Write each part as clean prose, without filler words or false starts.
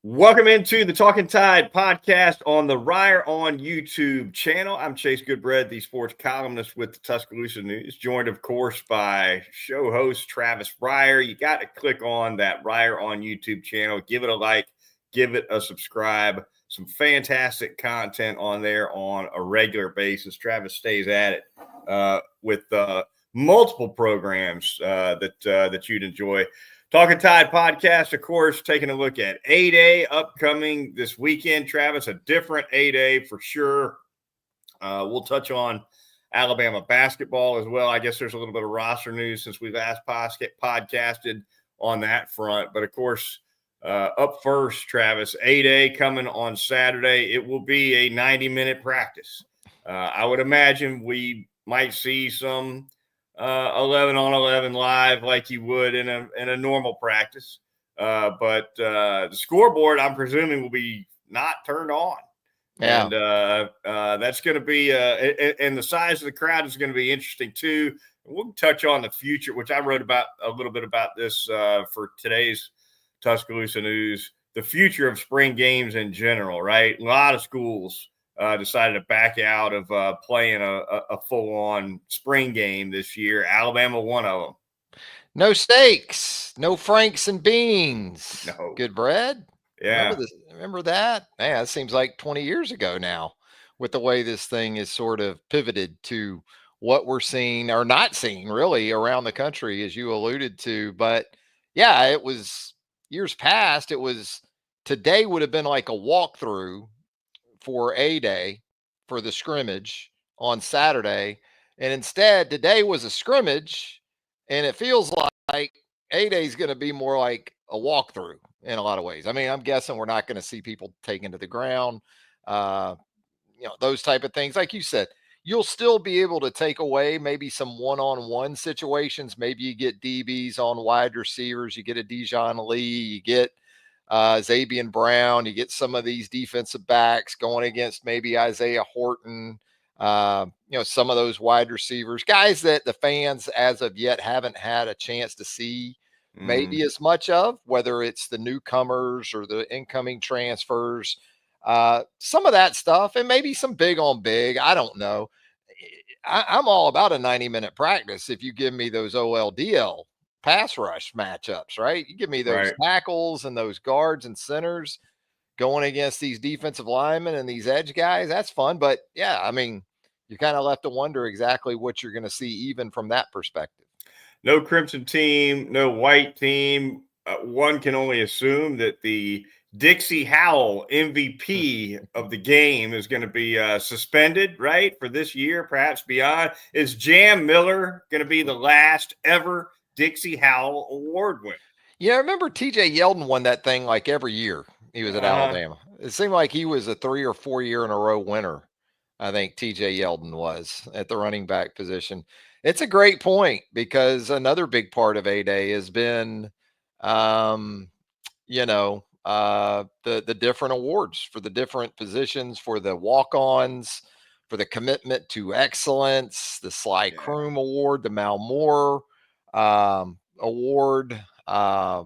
Welcome into the Talkin Tide podcast on the Reier on YouTube channel. I'm Chase Goodbread, the sports columnist with the Tuscaloosa News, joined, of course, by show host Travis Reier. You got to click on that Reier on YouTube channel, give it a like, give it a subscribe. Some fantastic content on there on a regular basis. Travis stays at it with multiple programs that you'd enjoy. Talkin Tide podcast, of course, taking a look at A-Day upcoming this weekend. Travis, a different A-Day for sure. We'll touch on Alabama basketball as well. I guess there's a little bit of roster news since we've last podcasted on that front. But, of course, up first, Travis, A-Day coming on Saturday. It will be a 90-minute practice. I would imagine we might see some 11 on 11 live like you would in a normal practice. But the scoreboard, I'm presuming, will be not turned on. Yeah. And that's going to be and the size of the crowd is going to be interesting too. We'll touch on the future, which I wrote about a little bit about this for today's Tuscaloosa News, the future of spring games in general, right? A lot of schools decided to back out of playing a full-on spring game this year. Alabama, one of them. No steaks, no Franks and beans. No. Goodbread? Yeah. Remember that? Man, it seems like 20 years ago now with the way this thing is sort of pivoted to what we're seeing or not seeing really around the country, as you alluded to. But yeah, it was years past. It was today would have been like a walkthrough for A-Day for the scrimmage on Saturday. And instead, today was a scrimmage, and it feels like A-Day is going to be more like a walkthrough in a lot of ways. I mean, I'm guessing we're not going to see people taken to the ground, those type of things. Like you said, you'll still be able to take away maybe some one-on-one situations. Maybe you get DBs on wide receivers. You get a Dijon Lee. You get Zabian Brown. You get some of these defensive backs going against maybe Isaiah Horton. Some of those wide receivers, guys that the fans as of yet haven't had a chance to see maybe as much of, whether it's the newcomers or the incoming transfers, some of that stuff, and maybe some big on big. I don't know. I'm all about a 90-minute practice if you give me those OLDL pass rush matchups, right? You give me those tackles and those guards and centers going against these defensive linemen and these edge guys. That's fun. But yeah, I mean, you kind of left to wonder exactly what you're going to see even from that perspective. No crimson team, no white team. One can only assume that the Dixie Howell MVP of the game is going to be suspended, right, for this year, perhaps beyond. Is Jam Miller going to be the last ever Dixie Howell Award winner? Yeah, I remember TJ Yeldon won that thing like every year he was at Alabama. It seemed like he was a 3 or 4 year in a row winner. I think TJ Yeldon was at the running back position. It's a great point because another big part of A-Day has been, the different awards for the different positions, for the walk-ons, for the commitment to excellence, the Sly Kroom Award, the Mal Moore Award. I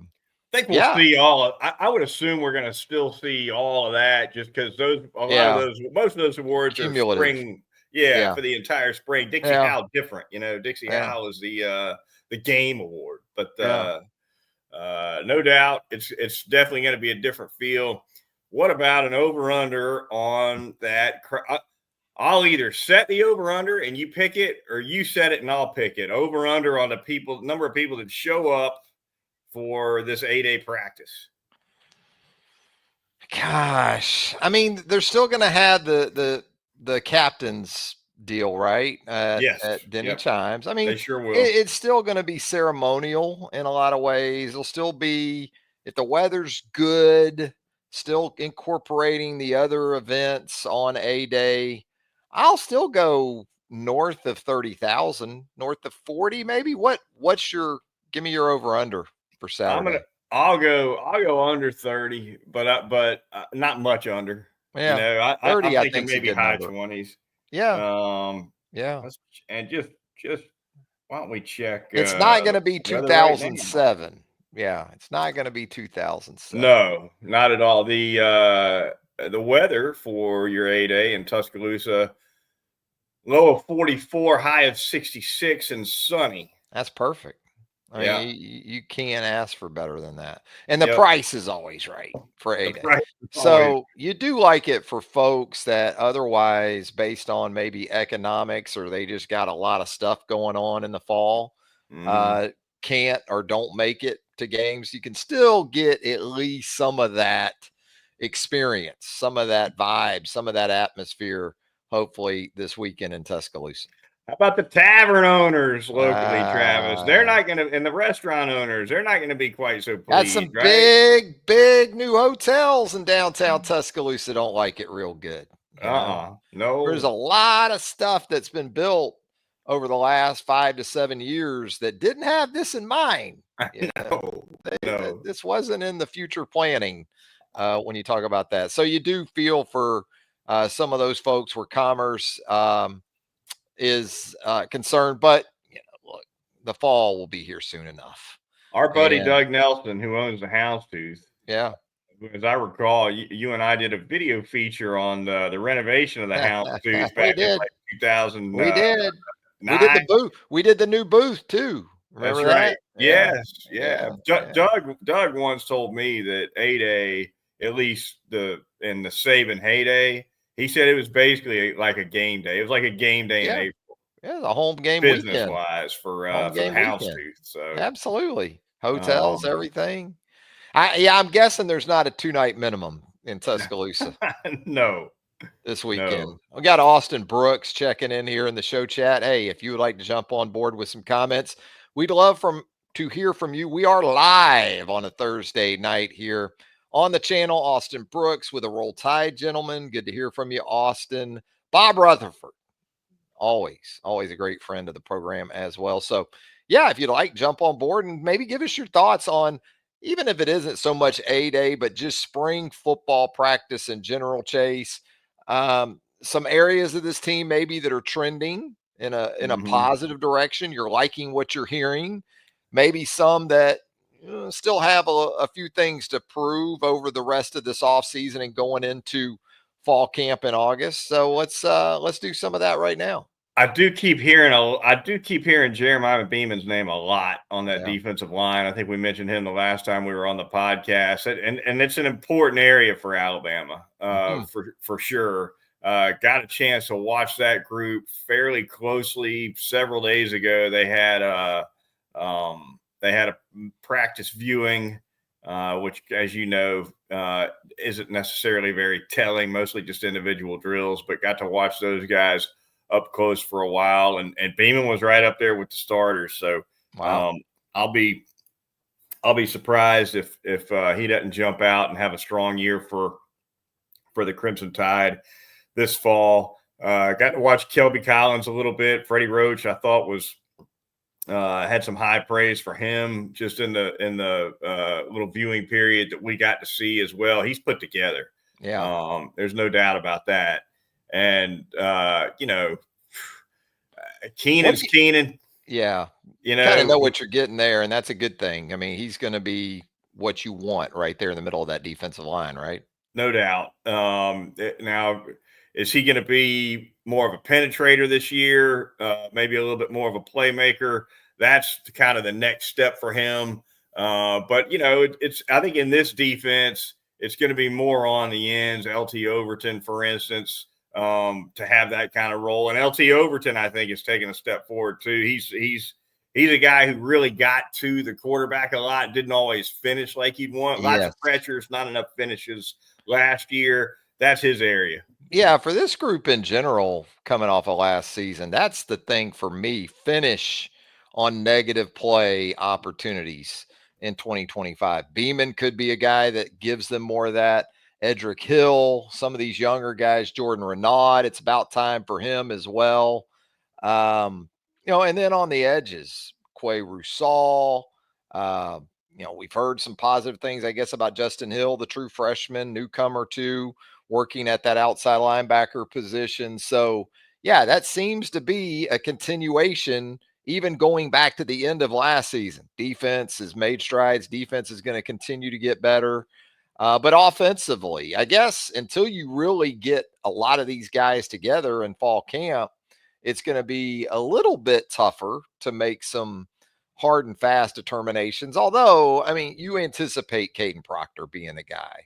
think we'll see all of. I would assume we're going to still see all of that, just because most of those awards are spring. Yeah, for the entire spring. Dixie Howell different, Dixie Howell is the game award, but no doubt it's definitely going to be a different feel. What about an over/under on that? I'll either set the over/under and you pick it, or you set it and I'll pick it. Over/under on the number of people that show up for this A-Day practice. Gosh, I mean, they're still going to have the captain's deal, right? Yes, at Denny Chimes. I mean, they sure will. It's still going to be ceremonial in a lot of ways. It'll still be, if the weather's good, still incorporating the other events on A-Day. I'll still go north of 30,000, north of 40, maybe. Give me your over/under for Saturday. I'll go under 30, but not much under. Yeah, 30. I'm thinking maybe high 20s. Yeah. And just why don't we check? It's not going to be 2007. Yeah, it's not going to be 2007. No, not at all. The weather for your 8A in Tuscaloosa, low of 44, high of 66, and sunny. That's perfect. I Yeah. mean, you can't ask for better than that. And the Yep. price is always right for The 8A. price is always. So you do like it for folks that otherwise, based on maybe economics, or they just got a lot of stuff going on in the fall, Mhm. uh, can't or don't make it to games. You can still get at least some of that experience, some of that vibe, some of that atmosphere, hopefully this weekend in Tuscaloosa. How about the tavern owners locally, Travis? They're Uh, not going to, and the restaurant owners, they're not going to be quite so Got pleased, some right? big new hotels in downtown Tuscaloosa. Don't like it real good. There's a No. lot of stuff that's been built over the last 5 to 7 years that didn't have this in mind. You know, No. No. this wasn't in the future planning when you talk about that. So you do feel for some of those folks where commerce is concerned, but look, the fall will be here soon enough. Our buddy And Doug Nelson, who owns the Houndstooth, yeah, as I recall, you and I did a video feature on the renovation of the Houndstooth we back in did. like 2009. We did. We did the booth. We did the new booth too. That's Remember right. that? Yeah. Yes, yeah. Yeah. Yeah. Doug once told me that 8A, at least in the Saban heyday, he said it was basically like a game day. It was like a game day in Yeah. April, Yeah. The home game business weekend. wise Home for the game weekend. Houndstooth. So, Absolutely. Hotels, um, everything. I'm guessing there's not a 2-night minimum in Tuscaloosa no, this weekend. no. We got Austin Brooks checking in here in the show chat. Hey, if you would like to jump on board with some comments, we'd love to hear from you. We are live on a Thursday night here on the channel. Austin Brooks with a Roll Tide, gentlemen. Good to hear from you, Austin. Bob Rutherford, always a great friend of the program as well. So, yeah, if you'd like, jump on board and maybe give us your thoughts on, even if it isn't so much A day, but just spring football practice in general, Chase. Some areas of this team maybe that are trending in a Hmm. positive direction. You're liking what you're hearing. Maybe some that still have a few things to prove over the rest of this off season and going into fall camp in August. So let's do some of that right now. I do keep hearing Jeremiah Beeman's name a lot on that Yeah. defensive line. I think we mentioned him the last time we were on the podcast, and it's an important area for Alabama, Mhm. for sure. Got a chance to watch that group fairly closely several days ago. They had a practice viewing, which, as you know, isn't necessarily very telling. Mostly just individual drills, but got to watch those guys up close for a while, and Beeman was right up there with the starters. So Wow. um, I'll be surprised if he doesn't jump out and have a strong year for the Crimson Tide this fall. Got to watch Kelby Collins a little bit. Freddie Roach, I thought was had some high praise for him just in the little viewing period that we got to see as well. He's put together. Yeah. There's no doubt about that. And What do Keenan's you, Keenan. yeah. You Kind of know, know what you're getting there, and that's a good thing. I mean, he's going to be what you want right there in the middle of that defensive line, right? no doubt. Now, is he going to be more of a penetrator this year? Maybe a little bit more of a playmaker. That's kind of the next step for him. But it's I think in this defense, it's going to be more on the ends. LT Overton, for instance, to have that kind of role, and LT Overton, I think, is taking a step forward too. He's a guy who really got to the quarterback a lot. Didn't always finish like he'd want. Lots of Yes. pressures, not enough finishes last year. That's his area. Yeah, for this group in general, coming off of last season, that's the thing for me. Finish on negative play opportunities in 2025. Beeman could be a guy that gives them more of that. Edric Hill, some of these younger guys, Jordan Renaud, it's about time for him as well. And then on the edges, Quay Rusal. Uh, we've heard some positive things, I guess, about Justin Hill, the true freshman, newcomer too, working at that outside linebacker position. So, yeah, that seems to be a continuation even going back to the end of last season, defense has made strides. Defense is going to continue to get better. But offensively, I guess until you really get a lot of these guys together in fall camp, it's going to be a little bit tougher to make some hard and fast determinations. Although, I mean, you anticipate Caden Proctor being the guy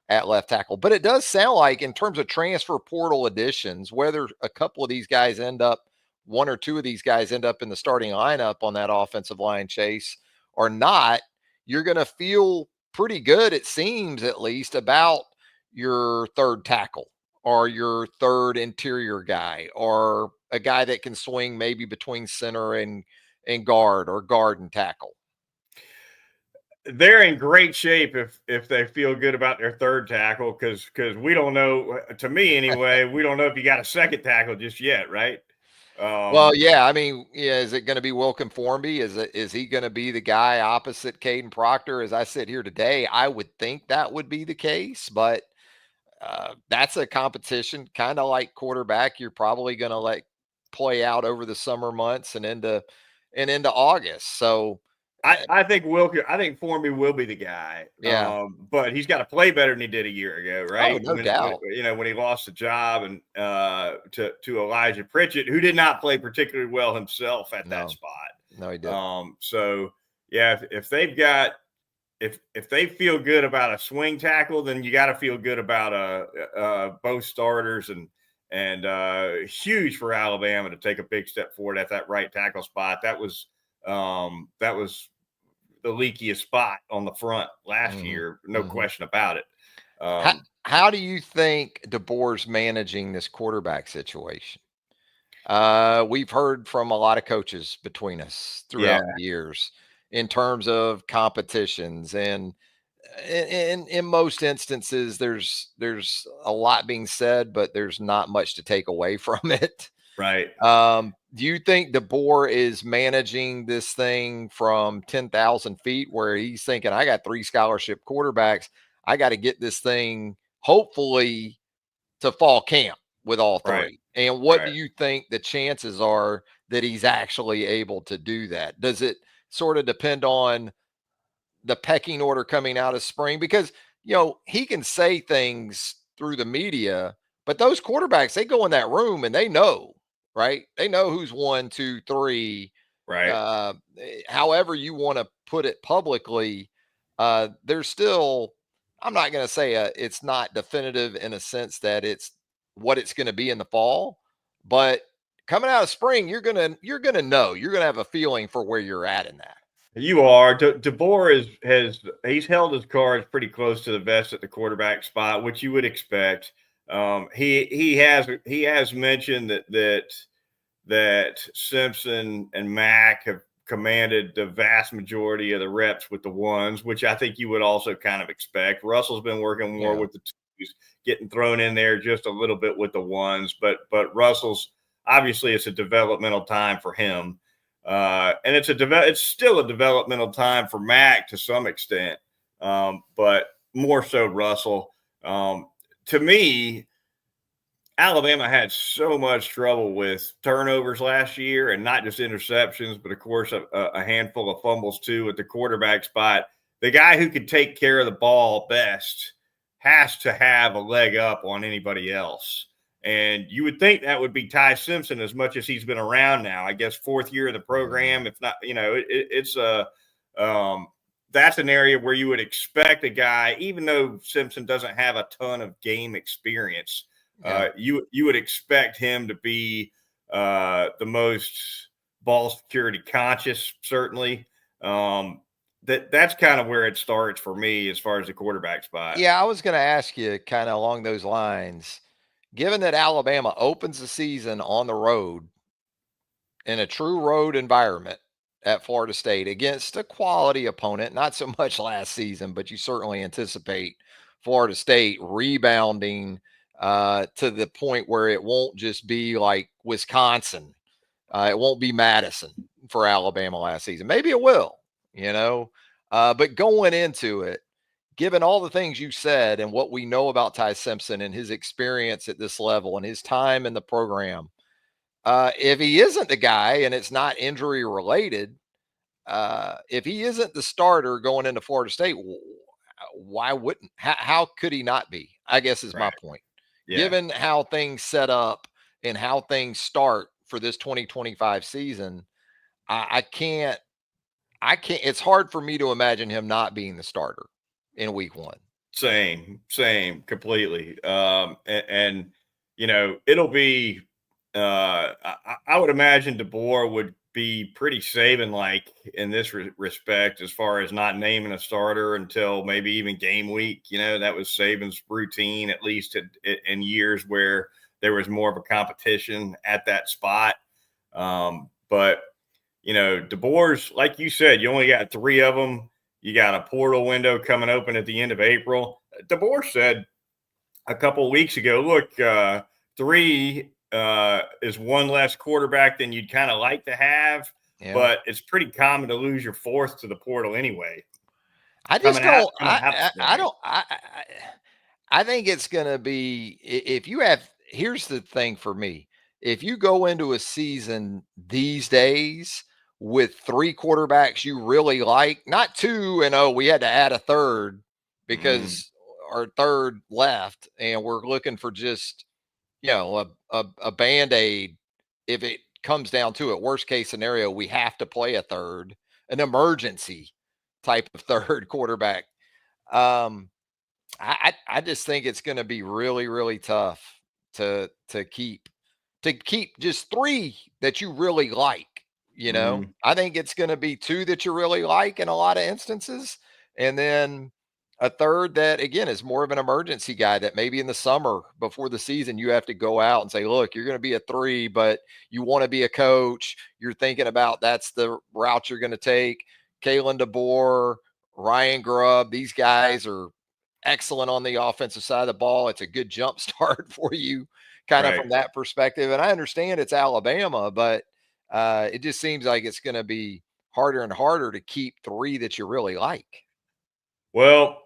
at left tackle. But it does sound like, in terms of transfer portal additions, whether a couple of these guys end up, one or two of these guys end up in the starting lineup on that offensive line, Chase, or not, you're going to feel pretty good, it seems at least, about your third tackle or your third interior guy or a guy that can swing maybe between center and guard or guard and tackle. They're in great shape if they feel good about their third tackle, because we don't know, to me anyway, we don't know if you got a second tackle just yet, right? Well, yeah, I mean, yeah, is it going to be Wilkin Formby? Is he going to be the guy opposite Caden Proctor? As I sit here today, I would think that would be the case, but that's a competition, kind of like quarterback. You're probably going to let play out over the summer months and into August. So I think Formby will be the guy. yeah. But he's got to play better than he did a year ago, right? Oh, no doubt. When he lost the job and to Elijah Pritchett, who did not play particularly well himself at that spot. No, he didn't. So yeah, if they've got if they feel good about a swing tackle, then you got to feel good about both starters, and huge for Alabama to take a big step forward at that right tackle spot. That was the leakiest spot on the front last year, no question about it. How do you think DeBoer's managing this quarterback situation? We've heard from a lot of coaches between us throughout the years in terms of competitions, and in most instances, there's a lot being said, but there's not much to take away from it. Right. Do you think DeBoer is managing this thing from 10,000 feet, where he's thinking, I got 3 scholarship quarterbacks, I got to get this thing hopefully to fall camp with all 3? Right. And what do you think the chances are that he's actually able to do that? Does it sort of depend on the pecking order coming out of spring? Because, he can say things through the media, but those quarterbacks, they go in that room and they know, right? They know who's 1, 2, 3. Right. However you want to put it publicly, there's still, I'm not going to say it's not definitive in a sense that it's what it's going to be in the fall, but coming out of spring, you're going to know, you're going to have a feeling for where you're at in that. You are. DeBoer he's held his cards pretty close to the vest at the quarterback spot, which you would expect. He has mentioned that Simpson and Mack have commanded the vast majority of the reps with the ones, which I think you would also kind of expect. Russell's been working more with the twos, getting thrown in there just a little bit with the ones, but Russell's obviously, it's a developmental time for him. And it's still a developmental time for Mack to some extent, but more so Russell. To me, Alabama had so much trouble with turnovers last year, and not just interceptions, but of course a handful of fumbles too at the quarterback spot. The guy who could take care of the ball best has to have a leg up on anybody else. And you would think that would be Ty Simpson, as much as he's been around now. I guess 4th year of the program. If not, that's an area where you would expect a guy, even though Simpson doesn't have a ton of game experience, you would expect him to be the most ball security conscious, certainly. That's kind of where it starts for me as far as the quarterback spot. Yeah, I was going to ask you kind of along those lines. Given that Alabama opens the season on the road in a true road environment at Florida State against a quality opponent, not so much last season, but you certainly anticipate Florida State rebounding to the point where it won't just be like Wisconsin. It won't be Madison for Alabama last season. Maybe it will, but going into it, given all the things you said and what we know about Ty Simpson and his experience at this level and his time in the program, If he isn't the guy and it's not injury related, if he isn't the starter going into Florida State, why wouldn't? How could he not be? I guess is my Right. point. Yeah. Given how things set up and how things start for this 2025 season, I can't. I can't. It's hard for me to imagine him not being the starter in Week 1. Same, completely. And it'll be. I would imagine DeBoer would be pretty Saban like in this respect, as far as not naming a starter until maybe even game week. That was Saban's routine, at least in years where there was more of a competition at that spot. But DeBoer's, like you said, you only got 3 of them. You got a portal window coming open at the end of April. DeBoer said a couple of weeks ago, look, 3 is one less quarterback than you'd kind of like to have, Yeah. but it's pretty common to lose your 4th to the portal anyway. I just don't. Coming out the I spring. don't. I think it's going to be if you have. Here's the thing for me: if you go into a season these days with 3 quarterbacks you really like, not 2, and we had to add a third because our third left, and we're looking for just a band-aid if it comes down to it. Worst case scenario, we have to play a third, an emergency type of third quarterback. I just think it's going to be really, really tough to keep just 3 that you really like. I think it's going to be 2 that you really like in a lot of instances, and then a third that again is more of an emergency guy that maybe in the summer before the season you have to go out and say, look, you're going to be a 3, but you want to be a coach. You're thinking about that's the route you're going to take. Kalen DeBoer, Ryan Grubb, these guys are excellent on the offensive side of the ball. It's a good jump start for you, kind of Right. from that perspective. And I understand it's Alabama, but it just seems like it's going to be harder and harder to keep 3 that you really like. Well,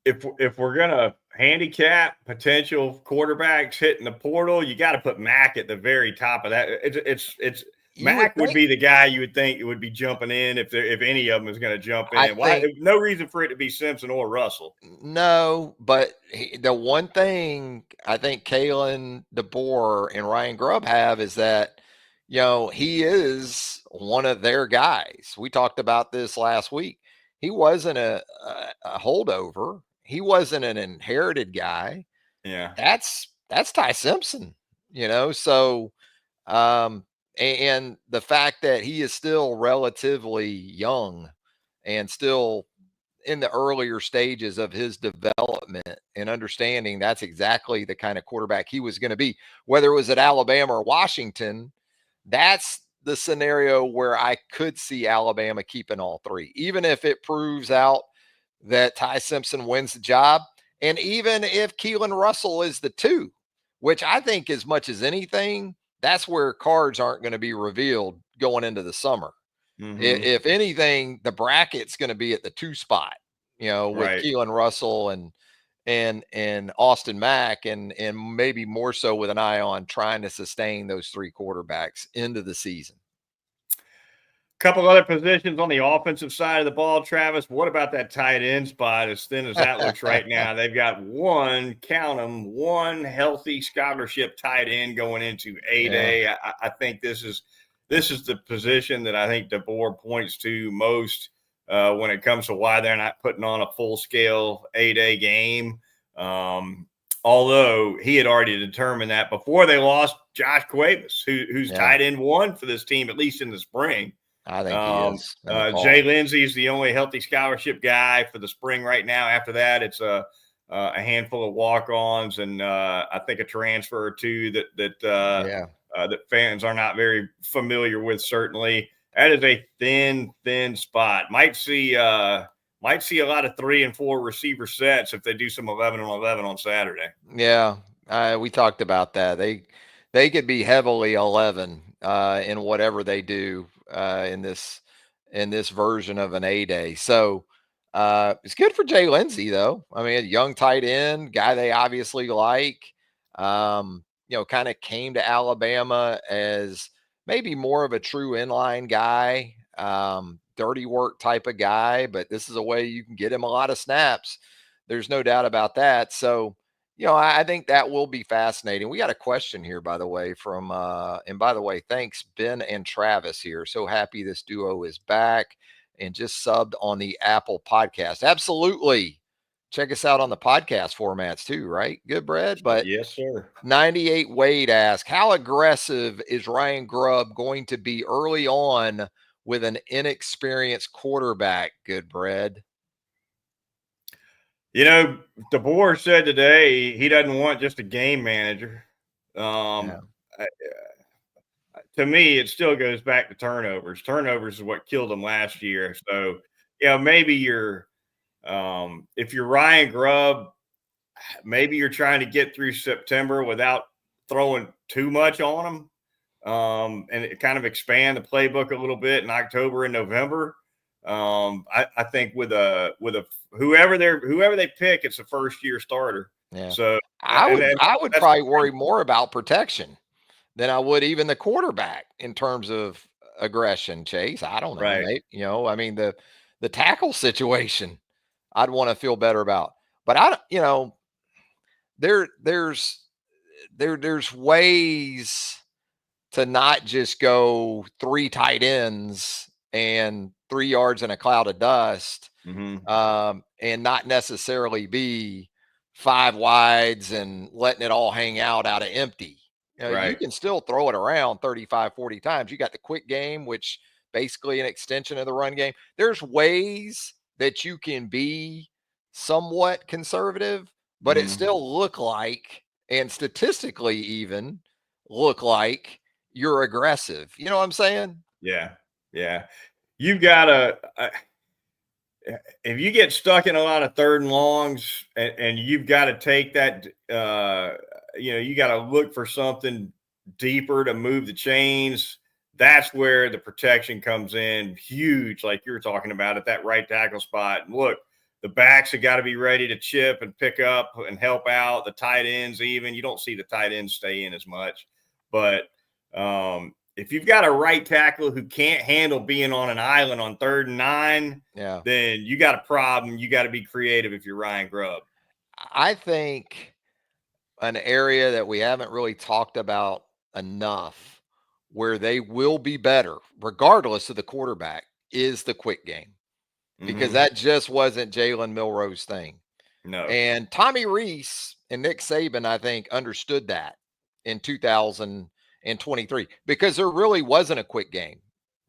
if we're gonna handicap potential quarterbacks hitting the portal, you got to put Mac at the very top of that. It's You would Mac would think. be the guy you would think it would be jumping in if any of them is going to jump I in. Why? think No reason for it to be Simpson or Russell. no, but the one thing I think Kalen DeBoer and Ryan Grubb have is that he is one of their guys. We talked about this last week. He wasn't a holdover. He wasn't an inherited guy. Yeah. That's Ty Simpson. So and the fact that he is still relatively young and still in the earlier stages of his development and understanding that's exactly the kind of quarterback he was going to be, whether it was at Alabama or Washington. That's the scenario where I could see Alabama keeping all 3, even if it proves out that Ty Simpson wins the job. And even if Keelan Russell is the 2, which I think as much as anything, that's where cards aren't going to be revealed going into the summer. Mm-hmm. If anything, the bracket's going to be at the 2 spot, with Right. Keelan Russell and Austin Mack, and maybe more so with an eye on trying to sustain those 3 quarterbacks into the season. Couple other positions on the offensive side of the ball, Travis. What about that tight end spot? As thin as that looks right now, they've got count them, one healthy scholarship tight end going into A-Day. Yeah. I think this is the position that I think DeBoer points to most when it comes to why they're not putting on a full-scale A-Day game. Although he had already determined that before they lost Josh Cuevas, who's tight end 1 for this team, at least in the spring. I think he is. Jay Lindsey is the only healthy scholarship guy for the spring right now. After that, it's a handful of walk-ons and I think a transfer or 2 that fans are not very familiar with. Certainly, that is a thin spot. Might see a lot of 3 and 4 receiver sets if they do some 11 on 11 on Saturday. Yeah, we talked about that. They could be heavily 11 in whatever they do in this version of an A-Day. So it's good for Jay Lindsey, though. I mean, a young tight end guy they obviously like. Kind of came to Alabama as maybe more of a true inline guy, dirty work type of guy, but this is a way you can get him a lot of snaps. There's no doubt about that. So, I think that will be fascinating. We got a question here, by the way, and by the way, thanks, Ben and Travis here. So happy this duo is back and just subbed on the Apple podcast. Absolutely. Check us out on the podcast formats too, right? Goodbread. But Yes, sir. 98 Wade asks, how aggressive is Ryan Grubb going to be early on with an inexperienced quarterback? Goodbread. DeBoer said today he doesn't want just a game manager. Yeah. To me, it still goes back to turnovers. Turnovers is what killed them last year. So, maybe if you're Ryan Grubb, maybe you're trying to get through September without throwing too much on them, and kind of expand the playbook a little bit in October and November. I think with whoever they pick, it's a first year starter. Yeah. So I would probably worry more about protection than I would even the quarterback in terms of aggression, Chase. I don't know. Right. I mean, the tackle situation I'd want to feel better about. But I don't, there's ways to not just go 3 tight ends and 3 yards in a cloud of dust, and not necessarily be 5 wides and letting it all hang out of empty. You can still throw it around 35, 40 times. You got the quick game, which basically an extension of the run game. There's ways that you can be somewhat conservative, but it still look like, and statistically even look like, you're aggressive. You know what I'm saying? Yeah. You've got to if you get stuck in a lot of third and longs, and you've got to take that, you got to look for something deeper to move the chains. That's where the protection comes in huge, like you were talking about at that right tackle spot. And look, the backs have got to be ready to chip and pick up and help out. The tight ends, even, you don't see the tight ends stay in as much, but if you've got a right tackle who can't handle being on an island on 3rd and 9, then you got a problem. You got to be creative if you're Ryan Grubb. I think an area that we haven't really talked about enough where they will be better, regardless of the quarterback, is the quick game. Because that just wasn't Jalen Milroe's thing. No. And Tommy Rees and Nick Saban, I think, understood that in 2023, because there really wasn't a quick game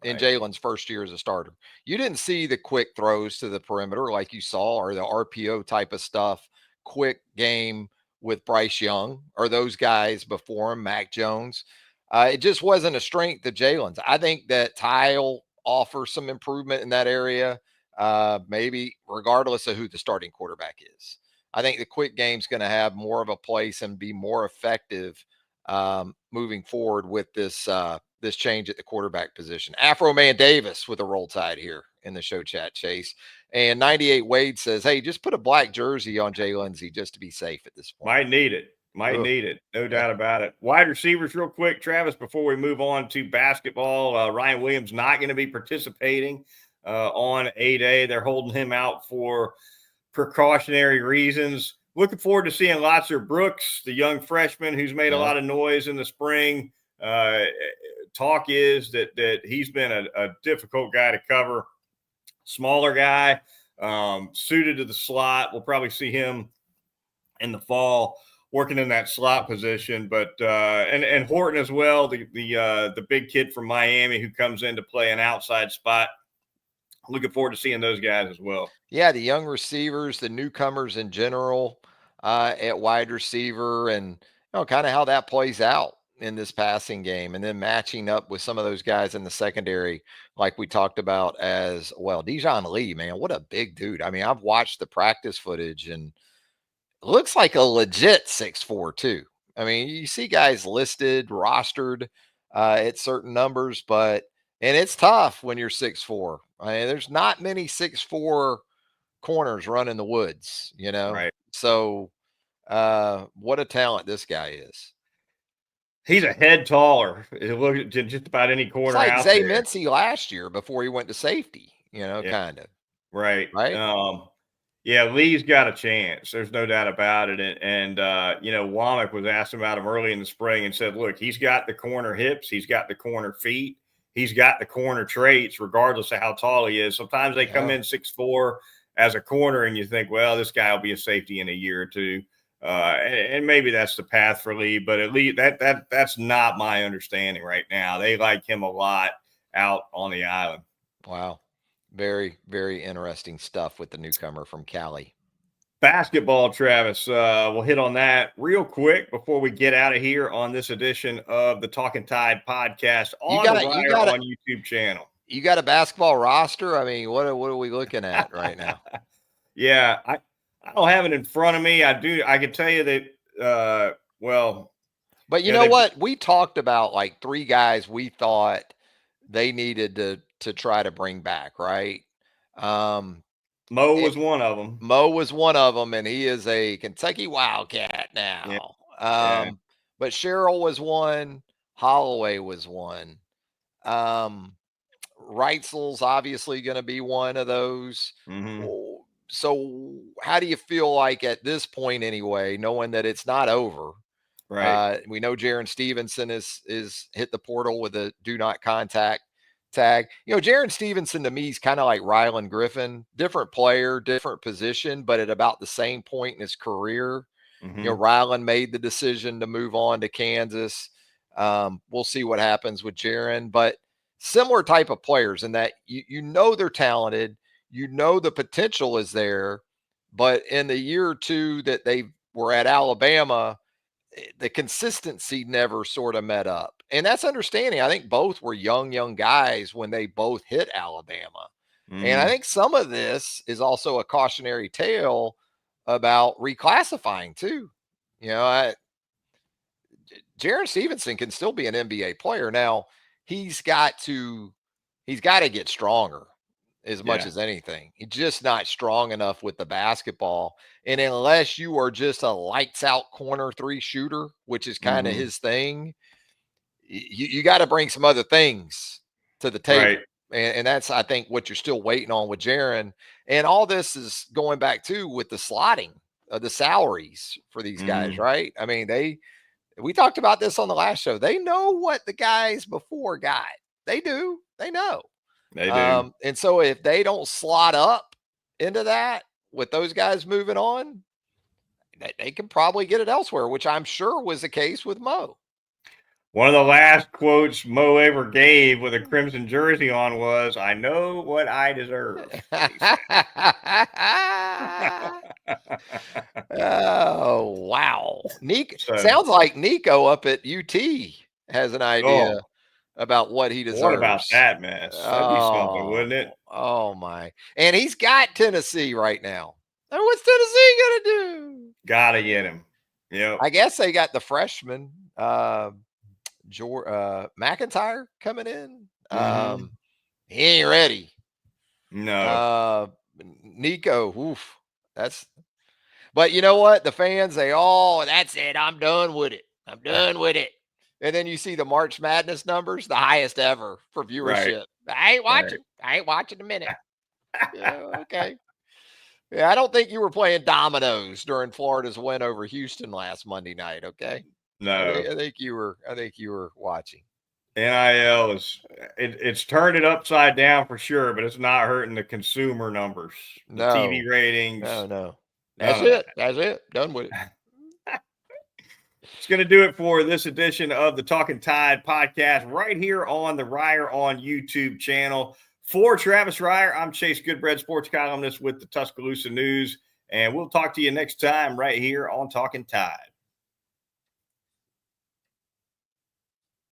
in Jalen's first year as a starter. You didn't see the quick throws to the perimeter like you saw, or the RPO type of stuff, quick game with Bryce Young or those guys before him, Mac Jones. It just wasn't a strength of Jalen's. I think that Ty will offer some improvement in that area, maybe regardless of who the starting quarterback is. I think the quick game's going to have more of a place and be more effective moving forward with this change at the quarterback position. Afro Man Davis with a roll tide here in the show chat, Chase. And 98 Wade says, hey, just put a black jersey on Jay Lindsey just to be safe at this point. Might need it. No doubt about it. Wide receivers real quick, Travis, before we move on to basketball. Ryan Williams not going to be participating on 8A. They're holding him out for precautionary reasons. Looking forward to seeing Lotzer Brooks, the young freshman who's made a lot of noise in the spring. Talk is that he's been a difficult guy to cover. Smaller guy, suited to the slot. We'll probably see him in the fall working in that slot position. But and Horton as well, the big kid from Miami who comes in to play an outside spot. Looking forward to seeing those guys as well. Yeah, the young receivers, the newcomers in general at wide receiver, and kind of how that plays out in this passing game, and then matching up with some of those guys in the secondary, like we talked about as well. Dijon Lee, man, what a big dude. I mean, I've watched the practice footage and looks like a legit 6'4" too. I mean, you see guys listed, rostered at certain numbers, and it's tough when you're 6'4". I mean, there's not many 6'4" corners running the woods, Right. So what a talent this guy is. He's a head taller. Look at just about any It's corner like out Zay there. Mincy last year before he went to safety, Yeah, kind of, right. right? Yeah, Lee's got a chance. There's no doubt about it. And Womack was asking about him early in the spring and said, look, he's got the corner hips, he's got the corner feet, he's got the corner traits, regardless of how tall he is. Sometimes they come in 6'4" as a corner, and you think, well, this guy will be a safety in a year or two. And maybe that's the path for Lee, but at least that's not my understanding right now. They like him a lot out on the island. Wow. Very, very interesting stuff with the newcomer from Cali. Basketball, Travis. We'll hit on that real quick before we get out of here on this edition of the Talkin Tide podcast on the Reier on YouTube channel. You got a basketball roster? I mean, what are we looking at right now? Yeah, I don't have it in front of me. I can tell you that. But you know what? We talked about like 3 guys we thought they needed to try to bring back, right? Mo was one of them. Mo was one of them, and he is a Kentucky Wildcat now. Yeah. But Cheryl was one. Holloway was one. Reitzel's obviously going to be one of those. Mm-hmm. So how do you feel like at this point anyway, knowing that it's not over? Right. We know Jaron Stevenson is hit the portal with a do not contact tag. Jaron Stevenson to me is kind of like Rylan Griffin, different player, different position, but at about the same point in his career. Mm-hmm. Rylan made the decision to move on to Kansas. We'll see what happens with Jaron, but similar type of players in that they're talented, the potential is there, but in the year or two that they were at Alabama, the consistency never sort of met up. And that's understanding. I think both were young guys when they both hit Alabama. And I think some of this is also a cautionary tale about reclassifying too. Jaron Stevenson can still be an NBA player. Now, he's got to get stronger as much as anything. He's just not strong enough with the basketball. And unless you are just a lights out corner 3 shooter, which is kind of his thing, you got to bring some other things to the table. Right. And that's, I think, what you're still waiting on with Jaron. And all this is going back to with the slotting of the salaries for these guys, right? I mean, we talked about this on the last show. They know what the guys before got. They do. They know. They do. And so if they don't slot up into that with those guys moving on, they can probably get it elsewhere, which I'm sure was the case with Mo. One of the last quotes Mo ever gave with a crimson jersey on was, "I know what I deserve." Oh, wow. Sounds like Nico up at UT has an idea about what he deserves. What about that mess? That'd be something, wouldn't it? Oh, my. And he's got Tennessee right now. And what's Tennessee going to do? Gotta get him. Yeah. I guess they got the freshman, McIntyre coming in. He ain't ready. No. Nico, oof. But you know what? The fans, that's it. I'm done with it. I'm done with it. And then you see the March Madness numbers, the highest ever for viewership. Right. I ain't watching. Right. I ain't watching a minute. Okay. Yeah, I don't think you were playing dominoes during Florida's win over Houston last Monday night. Okay. No. I think you were watching. NIL it's turned it upside down for sure, but it's not hurting the consumer numbers, the TV ratings. No. That's it. That's it. Done with it. It's going to do it for this edition of the Talkin Tide podcast right here on the Reier on YouTube channel. For Travis Reier, I'm Chase Goodbread, sports columnist with the Tuscaloosa News, and we'll talk to you next time right here on Talkin Tide.